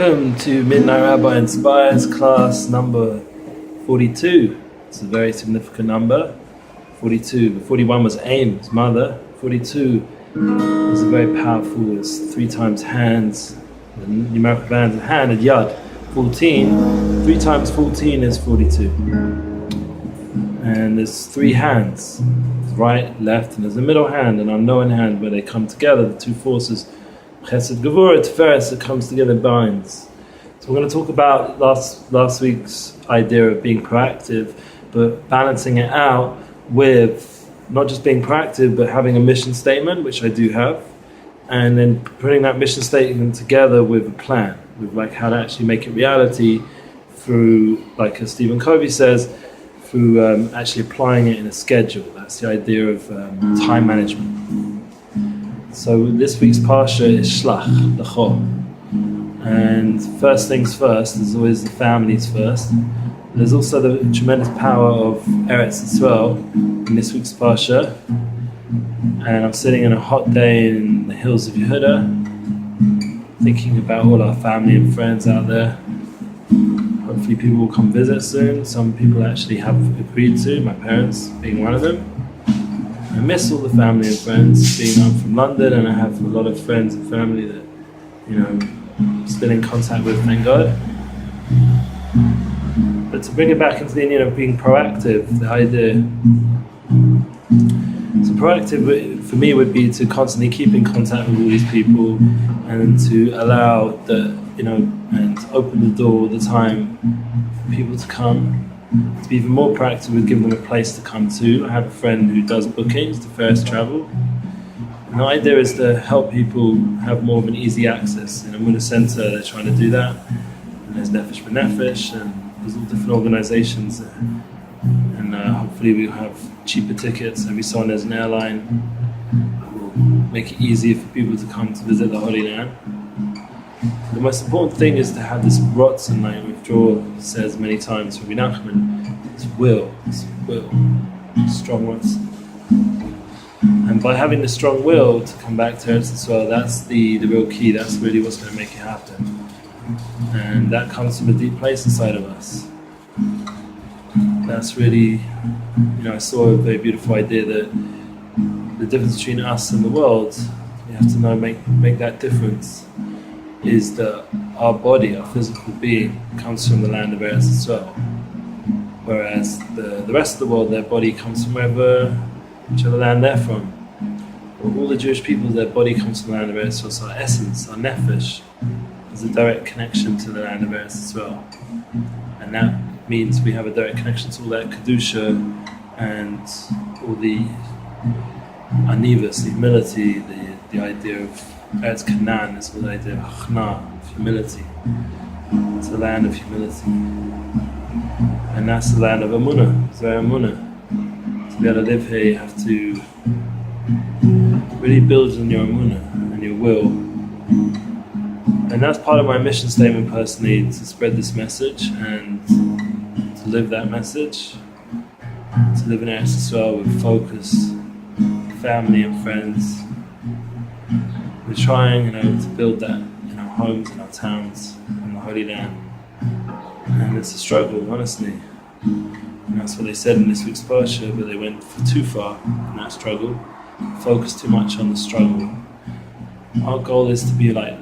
Welcome to Midnight Rabbi Inspires class number 42. It's a very significant number. 42. 41 was Aim, his mother. 42 is a very powerful, it's 3 times hands, the numerical band of hand and Yad. 14, 3 times 14 is 42. And there's 3 hands, right, left, and there's a middle hand, an unknown hand where they come together, the 2 forces. Chesed, Gevurah, Tiferes, that comes together, binds. So we're going to talk about last week's idea of being proactive, but balancing it out with not just being proactive, but having a mission statement, which I do have, and then putting that mission statement together with a plan, with like how to actually make it reality through, like as Stephen Covey says, through actually applying it in a schedule. That's the idea of time management. So this week's Parsha is Shelach Lecha, and first things first, there's always the families first. There's also the tremendous power of Eretz Yisrael in this week's Parsha, and I'm sitting in a hot day in the hills of Yehuda, thinking about all our family and friends out there. Hopefully people will come visit soon. Some people actually have agreed to, my parents being one of them. I miss all the family and friends, being I'm from London, and I have a lot of friends and family that, I'm still in contact with, thank God. But to bring it back into the idea of being proactive, the idea. So proactive for me would be to constantly keep in contact with all these people and to allow and open the door all the time for people to come. To be even more proactive with giving them a place to come to. I have a friend who does bookings, the first travel. And the idea is to help people have more of an easy access. In Emunah Center, they're trying to do that. And there's Nefesh B'Nefesh, and there's all different organizations. And hopefully we'll have cheaper tickets. Every so on there's an airline. We'll make it easier for people to come to visit the Holy Land. The most important thing is to have this rotzen, like Dror says many times from Nachman, it's will, strong rotzen. And by having the strong will to come back to Eretz Yisrael, that's the real key, that's really what's going to make it happen. And that comes from a deep place inside of us. That's really, I saw a very beautiful idea that the difference between us and the world, we have to know, make that difference, is that our body, our physical being, comes from the land of Eretz Yisrael, whereas the rest of the world, their body comes from whichever land they're from. Well, all the Jewish people, their body comes from the land of Eretz Yisrael, so our essence, our nefesh, is a direct connection to the land of Eretz Yisrael. And that means we have a direct connection to all that kedusha and all the anivus, the humility, the idea of Eretz Canaan is the idea of Chna, of humility. It's a land of humility. And that's the land of Emunah, Zy'a Emunah. To be able to live here, you have to really build on your Emunah and your will. And that's part of my mission statement personally, to spread this message and to live that message. To live in Eretz Yisrael with focus, family and friends. We're trying, to build that in our homes, in our towns, in the Holy Land. And it's a struggle, honestly. And that's what they said in this week's Parsha, but they went too far in that struggle, focused too much on the struggle. Our goal is to be like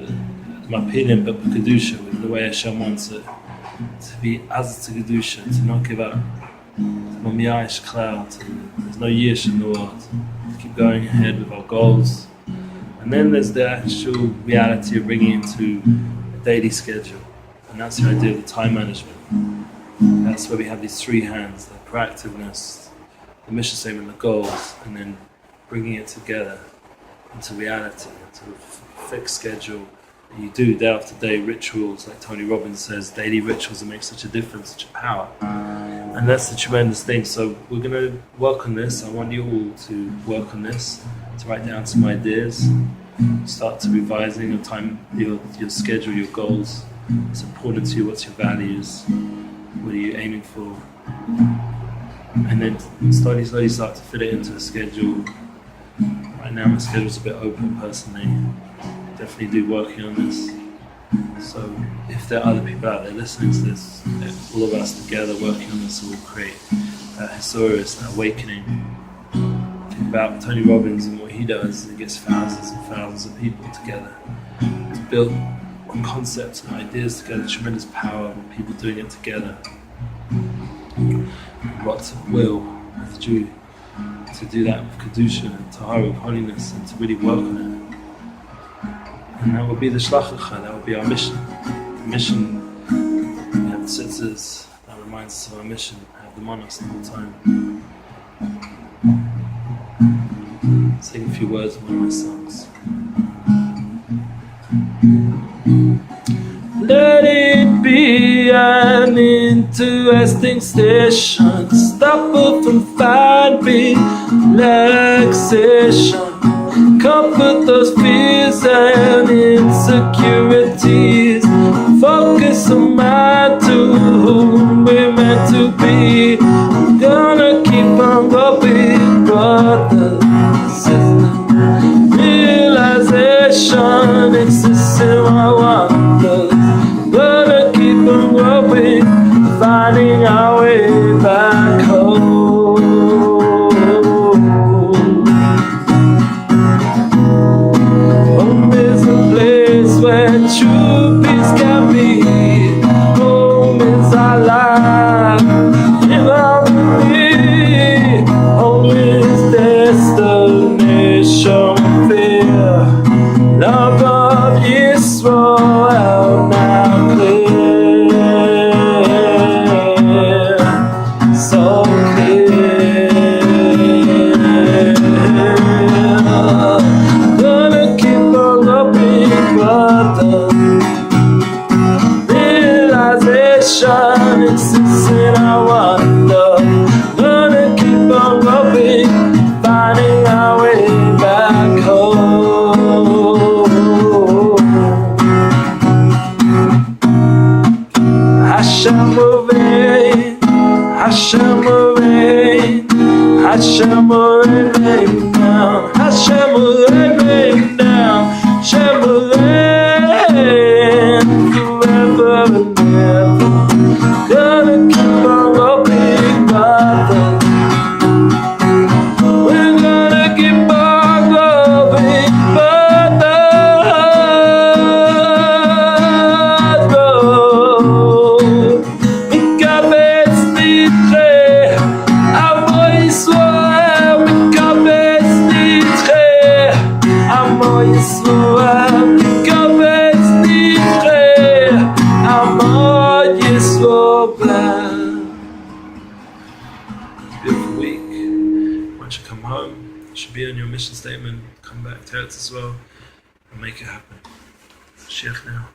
my opinion, but Kedusha, with the way Hashem wants it. To be as to Kedusha, to not give up. There's no yish in the world. To keep going ahead with our goals. And then there's the actual reality of bringing it into a daily schedule. And that's the idea of the time management. That's where we have these 3 hands, the proactiveness, the mission statement, the goals, and then bringing it together into reality, into a fixed schedule that you do day after day, rituals, like Tony Robbins says, daily rituals that make such a difference, such a power. And that's the tremendous thing. So we're going to work on this. I want you all to work on this, to write down some ideas, start to revising your time, your schedule, your goals. What's important to you, what's your values, what are you aiming for? And then slowly start to fit it into a schedule. Right now my schedule's a bit open personally. Definitely do working on this. So if there are other people out there listening to this, all of us together working on this will create that historic, that awakening. Think about Tony Robbins and what he does. He gets thousands and thousands of people together to build concepts and ideas together. Tremendous power of people doing it together. Lots of will with Jew to do that with Kedusha and Tahara, with holiness, and to really work on it. And that will be the Shelach Lecha, that will be our mission. The mission, we have the tzitzis, that reminds us of our mission, have them on us the whole time. Sing a few words of one of my songs. Let it be an interesting station to stop up and find relaxation. Comfort those fears and insecurities. Focus on mind to whom we're meant to be. I'm gonna keep on going, brothers and sisters. Realization exists in my wonders. Gonna keep on going, finding our way back home. Home is a place where true peace can be. Home is our life, in harmony. Home is destination fear. Love of Yisrael now clear, so clear. Gonna keep on loving brother. Realization exists in our wonder. Gonna keep on loving, finding our way back home. Hashem moving, Hashem moving, Hashem moving down, Hashem moving down, Hashem moving forever and ever. Gonna keep on going, brother. We're gonna keep on going, brother. Beautiful week. Once you come home, it should be on your mission statement. Come back to Eretz Yisrael and make it happen. Sheikh now.